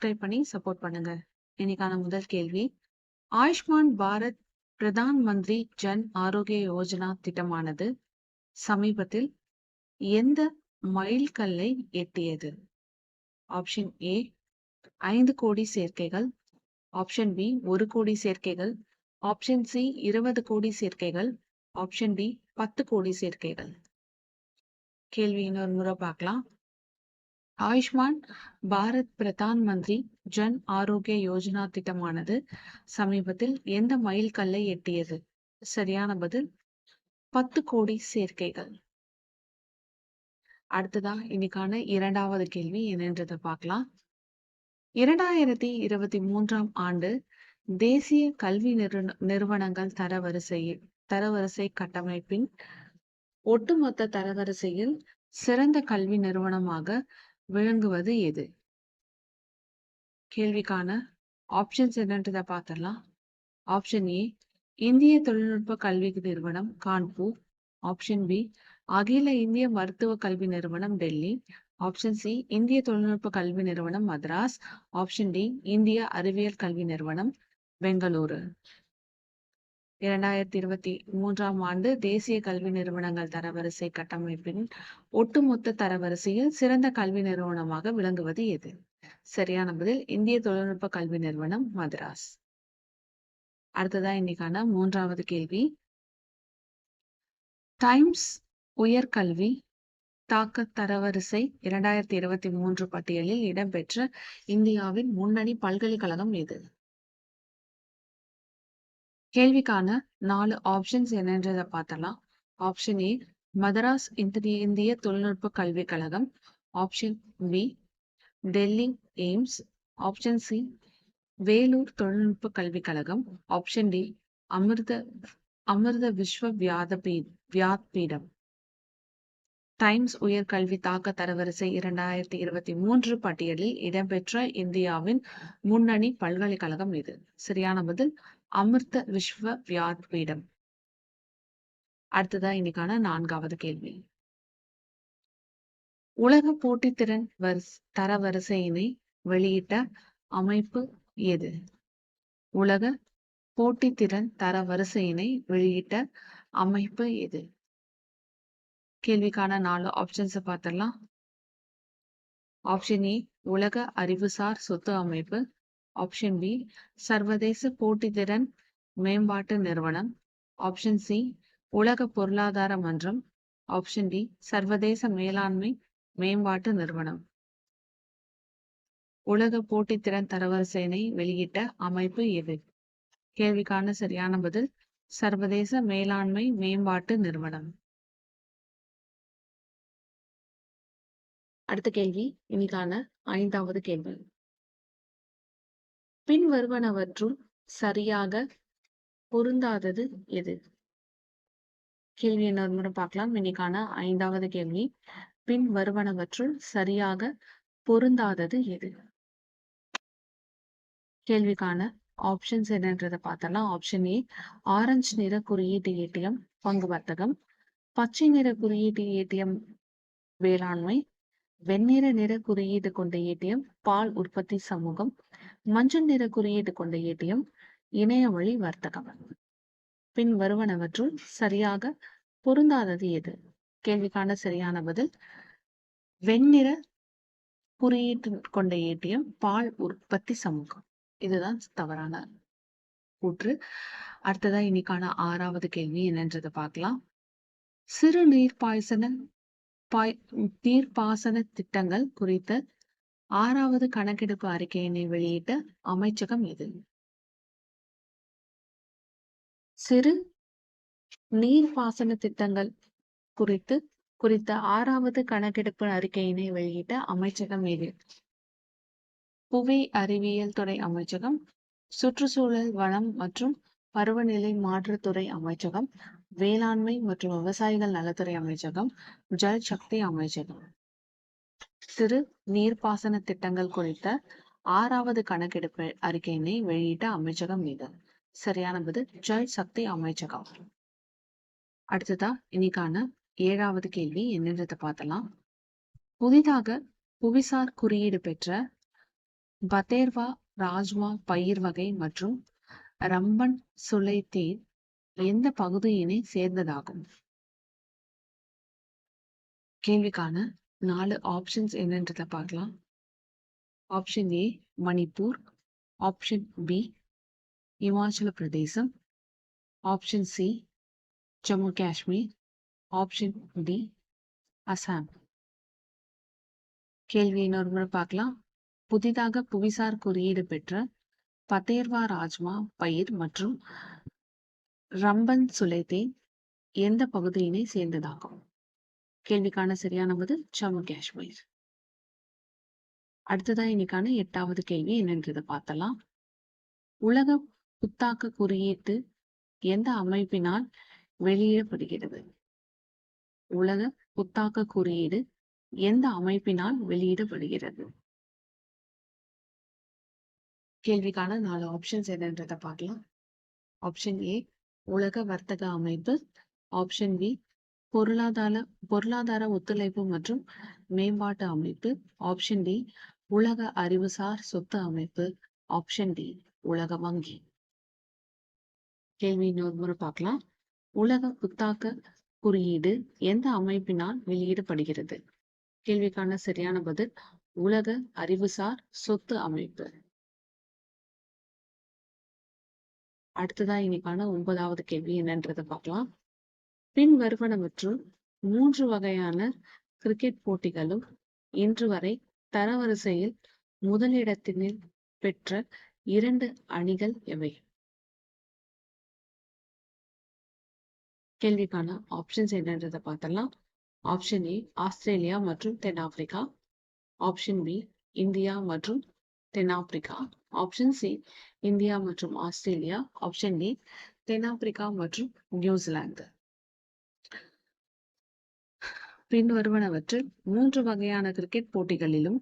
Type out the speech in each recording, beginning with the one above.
Subscribe பண்ணி support பண்ணுங்க. இன்னைக்கான முதல் கேள்வி, ஆயுஷ்மான் பாரத் பிரதான் மந்திரி ஜன் ஆரோக்கிய யோஜனா திட்டமானது சமீபத்தில் எந்த மைல்கல்லை எட்டியது? ஆப்ஷன் ஏ 5 கோடி சேர்க்கைகள், ஆப்ஷன் பி 1 கோடி சேர்க்கைகள், ஆப்ஷன் சி 20 கோடி சேர்க்கைகள், ஆப்ஷன் டி 10 கோடி சேர்க்கைகள். கேள்வி இன்னொரு முறை பார்க்கலாம். ஆயுஷ்மான் பாரத் பிரதான் மந்திரி ஜன் ஆரோக்கிய யோஜனா திட்டமானது சமீபத்தில் எந்த மைல்கல்லை எட்டியது? சரியான பதில் 10 கோடி சேர்க்கைகள். அடுத்ததா இன்னைக்கான இரண்டாவது கேள்வி என்னன்றதை பார்க்கலாம். 2023ஆம் ஆண்டு தேசிய கல்வி நிறுவனங்கள் தரவரிசை கட்டமைப்பின் ஒட்டுமொத்த தரவரிசையில் சிறந்த கல்வி நிறுவனமாக விளங்குவது எது? கேள்விக்கான ஆப்ஷன்ஸ் என்னன்றதை பார்த்துடலாம். ஆப்ஷன் ஏ இந்திய தொழில்நுட்ப கல்வி நிறுவனம் கான்பூர், ஆப்ஷன் பி அகில இந்திய மருத்துவ கல்வி நிறுவனம் டெல்லி, ஆப்ஷன் சி இந்திய தொழில்நுட்ப கல்வி நிறுவனம் மദ്രാஸ், ஆப்ஷன் டி இந்திய அறிவியல் கல்வி நிறுவனம் பெங்களூரு. 2023ஆம் ஆண்டு தேசிய கல்வி நிறுவனங்கள் தரவரிசை கட்டமைப்பின் ஒட்டுமொத்த தரவரிசையில் சிறந்த கல்வி நிறுவனமாக விளங்குவது எது? சரியான பதில் இந்திய தொழில்நுட்ப கல்வி நிறுவனம் மദ്രാஸ். அடுத்ததா இன்னைக்கான மூன்றாவது கேள்வி, டைம்ஸ் உயர்கல்வி தாக்க தரவரிசை 2023 பட்டியலில் இடம்பெற்ற இந்தியாவின் முன்னணி பல்கலைக்கழகம் எது? கேள்விக்கான 4 ஆப்ஷன்ஸ் என்னன்றதை பார்த்தலாம். ஆப்ஷன் ஏ மதராஸ் இந்திய தொழில்நுட்ப கல்விக் கழகம், option B Delhi AIIMS, option C Vellore தொழில்நுட்ப கல்விக் கழகம், ஆப்ஷன் டி அமிர்த விஸ்வ வியாத்பீடம். டைம்ஸ் உயர்கல்வி தாக்க தரவரிசை 2023 பட்டியலில் இடம்பெற்ற இந்தியாவின் முன்னணி பல்கலைக்கழகம் இது. சரியான பதில் அமிர்த விஸ்வ வியாத்பீடம். அடுத்ததா இன்னைக்கான 4வது கேள்வி, உலக போட்டித்திறன் தரவரிசையினை வெளியிட்ட அமைப்பு எது? உலக போட்டித்திறன் தரவரிசையினை வெளியிட்ட அமைப்பு எது? கேள்விக்கான 4 ஆப்ஷன்ஸ் பார்த்துடலாம். ஆப்ஷன் ஏ உலக அறிவுசார் சொத்து அமைப்பு, ஆப்ஷன் பி சர்வதேச போட்டித்திறன் மேம்பாட்டு நிறுவனம், ஆப்ஷன் சி உலக பொருளாதார மன்றம், ஆப்ஷன் டி சர்வதேச மேலாண்மை மேம்பாட்டு நிறுவனம். உலக போட்டித்திறன் தரவரிசையினை வெளியிட்ட அமைப்பு எது? கேள்விக்கான சரியான பதில் சர்வதேச மேலாண்மை மேம்பாட்டு நிறுவனம். அடுத்த கேள்வி இன்னைக்கான 5வது கேள்வி, பின்வருவனவற்றுள் சரியாக பொருந்தாதது எது? கேள்வி இன்னொரு முறை பார்க்கலாம். இன்னைக்கான 5வது கேள்வி, பின்வருவனவற்றுள் சரியாக பொருந்தாதது எது? கேள்விக்கான ஆப்ஷன்ஸ் என்னன்றதை பார்த்தலாம். ஆப்ஷன் ஏ ஆரஞ்சு நிற குறியீட்டு ஏடிஎம் பங்கு வர்த்தகம், பச்சை நிற குறியீட்டு ஏடிஎம் வேளாண்மை, வெண்ணிற நிற குறியீடு கொண்ட ஏடிஎம் பால் உற்பத்தி சமூகம், மஞ்சள் நிற குறியீடு கொண்ட ஏடிஎம் இணைய வழி வர்த்தகம். பின் வருவனவற்றுள் சரியாக பொருந்தாதது எது? கேள்விக்கான சரியான பதில் வெண்ணிற குறியீட்டு கொண்ட ஏடிஎம் பால் உற்பத்தி சமூகம். இதுதான் தவறான கூற்று. அடுத்ததா இன்னைக்கான 6வது கேள்வி என்னன்றதை பார்க்கலாம். சிறு நீர்ப்பாசன திட்டங்கள் குறித்த 6வது கணக்கெடுப்பு அறிக்கையினை வெளியிட்ட அமைச்சகம் எது? சிறு நீர்ப்பாசன திட்டங்கள் குறித்த 6வது கணக்கெடுப்பு அறிக்கையினை வெளியிட்ட அமைச்சகம் எது? புவி அறிவியல் துறை அமைச்சகம், சுற்றுச்சூழல் வனம் மற்றும் பருவநிலை மாற்றத்துறை அமைச்சகம், வேளாண்மை மற்றும் விவசாயிகள் நலத்துறை அமைச்சகம், ஜல் சக்தி அமைச்சகம். சிறு நீர்ப்பாசன திட்டங்கள் குறித்த 6வது கணக்கெடுப்பு அறிக்கையினை வெளியிட்ட அமைச்சகம் எது? சரியான பதில் ஜல் சக்தி அமைச்சகம். அடுத்ததா இன்னைக்கான 7வது கேள்வி என்னன்றதை பார்த்தலாம். புதிதாக புவிசார் குறியீடு பெற்ற பதேர்வா ராஜ்மா பயிர் வகை மற்றும் ரம்பன் சுலைத்தேன் எந்த பகுதியினை சேர்ந்ததாகும்? கேள்விக்கான 4 ஆப்ஷன்ஸ் என்னன்றத பார்க்கலாம். Option A Manipur, option B Himachal Pradesh, option C Jammu Kashmir, option D Assam. கேள்வி இன்னொரு முறை பார்க்கலாம். புதிதாக புவிசார் குறியீடு பெற்ற பதேர்வா ராஜ்மா பயிர் மற்றும் ரம்பன் சுலைத்தேன் எந்த பகுதியினை சேர்ந்ததாகும்? கேள்விக்கான சரியான பதில் ஜம்மு காஷ்மீர். அடுத்ததா இன்னைக்கான 8வது கேள்வி என்னன்றதை பார்த்தலாம். உலக புத்தாக்க குறியீட்டு எந்த அமைப்பினால் வெளியிடப்படுகிறது? உலக புத்தாக்க குறியீடு எந்த அமைப்பினால் வெளியிடப்படுகிறது? கேள்விக்கான 4 ஆப்ஷன்ஸ் என்னன்றதை பார்க்கலாம். ஆப்ஷன் ஏ உலக வர்த்தக அமைப்பு, ஆப்ஷன் பி பொருளாதார ஒத்துழைப்பு மற்றும் மேம்பாட்டு அமைப்பு, ஆப்ஷன் டி உலக அறிவுசார் சொத்து அமைப்பு, ஆப்ஷன் டி உலக வங்கி. கேள்வி இன்னொரு முறை பார்க்கலாம். உலக புத்தாக்க குறியீடு எந்த அமைப்பினால் வெளியிடப்படுகிறது? கேள்விக்கான சரியான பதில் உலக அறிவுசார் சொத்து அமைப்பு. அடுத்ததா இன்னைக்கான 9வது கேள்வி என்னன்றதை பார்க்கலாம். பின் வருவனவற்றுள் 3 வகையான கிரிக்கெட் போட்டிகளும் இன்று வரை தரவரிசையில் முதலிடத்தினை பெற்ற 2 அணிகள் எவை? கேள்விக்கான ஆப்ஷன்ஸ் என்னன்றதை பார்த்தலாம். ஆப்ஷன் ஏ ஆஸ்திரேலியா மற்றும் தென்னாப்பிரிக்கா, ஆப்ஷன் பி இந்தியா மற்றும் தென்னாப்பிரிக்கா, ஆப்ஷன் சி இந்தியா மற்றும் ஆஸ்திரேலியா, ஆப்ஷன் டி தென்னாப்பிரிக்கா மற்றும் நியூசிலாந்து. பின் வருவனவற்றில் 3 வகையான கிரிக்கெட் போட்டிகளிலும்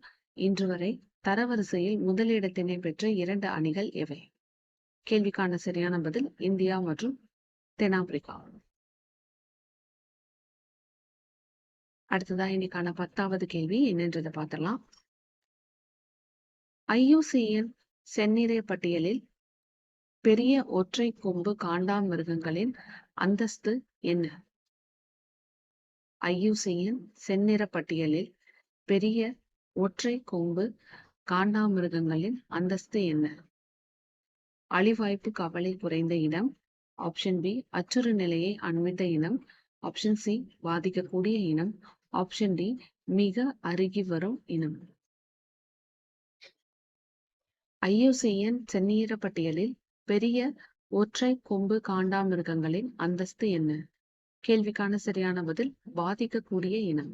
இன்று வரை தரவரிசையில் முதலிடத்தினை பெற்ற 2 அணிகள் எவை? கேள்விக்கான சரியான பதில் இந்தியா மற்றும் தென்னாப்பிரிக்கா. அடுத்ததா இன்னைக்கான 10வது கேள்வி என்னன்றதை பார்த்தலாம். IUCN செந்நிற பட்டியலில் பெரிய ஒற்றை கொம்பு காண்டாமிருகங்களின் அந்தஸ்து என்ன? IUCN செந்நிற பட்டியலில் பெரிய ஒற்றை கொம்பு காண்டாமிருகங்களின் அந்தஸ்து என்ன? அழிவாய்ப்பு கவலை குறைந்த இனம், ஆப்ஷன் பி அச்சுறு நிலையை அண்மித்த இனம், ஆப்ஷன் சி பாதிக்கக்கூடிய இனம், ஆப்ஷன் டி மிக அருகி வரும் இனம். IUCN செந்நிற பட்டியலில் பெரிய ஒற்றை கொம்பு காண்டாமிருகங்களின் அந்தஸ்து என்ன? கேள்விக்கான சரியான பதில் பாதிக்கக்கூடிய இனம்.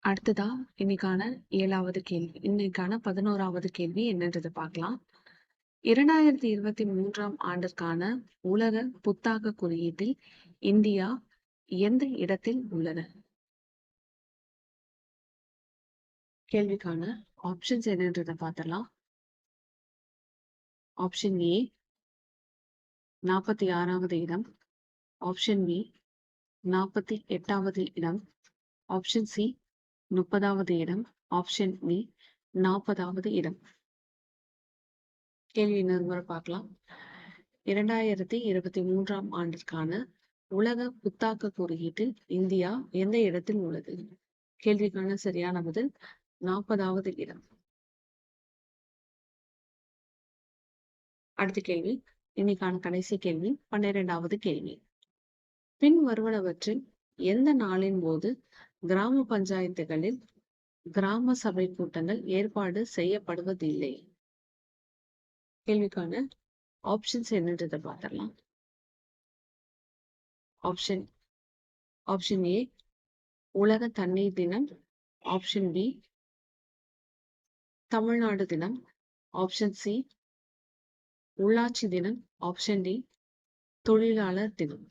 அடுத்ததா இன்னைக்கான 7வது கேள்வி, இன்னைக்கான 11வது கேள்வி என்னன்றதை பார்க்கலாம். 2023ஆம் ஆண்டிற்கான உலக புத்தாக்க குறியீட்டில் இந்தியா எந்த இடத்தில் உள்ளது? கேள்விக்கான ஆப்ஷன்ஸ் என்னன்றதை பார்த்தலாம். ஆப்ஷன் ஏ 46வது இடம், ஆப்ஷன் பி 48வது இடம், ஆப்ஷன் சி 30வது இடம், ஆப்ஷன் டி 40வது இடம். கேள்வி இன்னொரு முறை பார்க்கலாம். 2023ஆம் ஆண்டிற்கான உலக புத்தாக்க குறியீட்டில் இந்தியா எந்த இடத்தில் உள்ளது? கேள்விக்கான சரியான பதில் 40வது இடம். அடுத்த கேள்வி இன்னைக்கான கடைசி கேள்வி 12வது கேள்வி. பின் வருவனவற்றில் எந்த நாளின் போது கிராம பஞ்சாயத்துகளில் கிராம சபை கூட்டங்கள் ஏற்பாடு செய்யப்படுவதில்லை? கேள்விக்கான ஆப்ஷன்ஸ் என்னன்றதை பார்த்திடலாம். ஆப்ஷன் ஏ உலக தண்ணீர் தினம், ஆப்ஷன் பி தமிழ்நாடு தினம், ஆப்ஷன் சி உள்ளாட்சி தினம், ஆப்ஷன் டி தொழிலாளர் தினம்.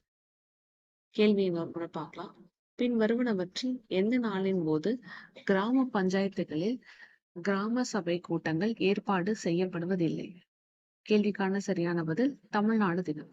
கேள்வி இன்னொரு பார்க்கலாம். பின் வருவனவற்றில் எந்த நாளின் போது கிராம பஞ்சாயத்துகளில் கிராம சபை கூட்டங்கள் ஏற்பாடு செய்யப்படுவதில்லை? கேள்விக்கான சரியான பதில் தமிழ்நாடு தினம்.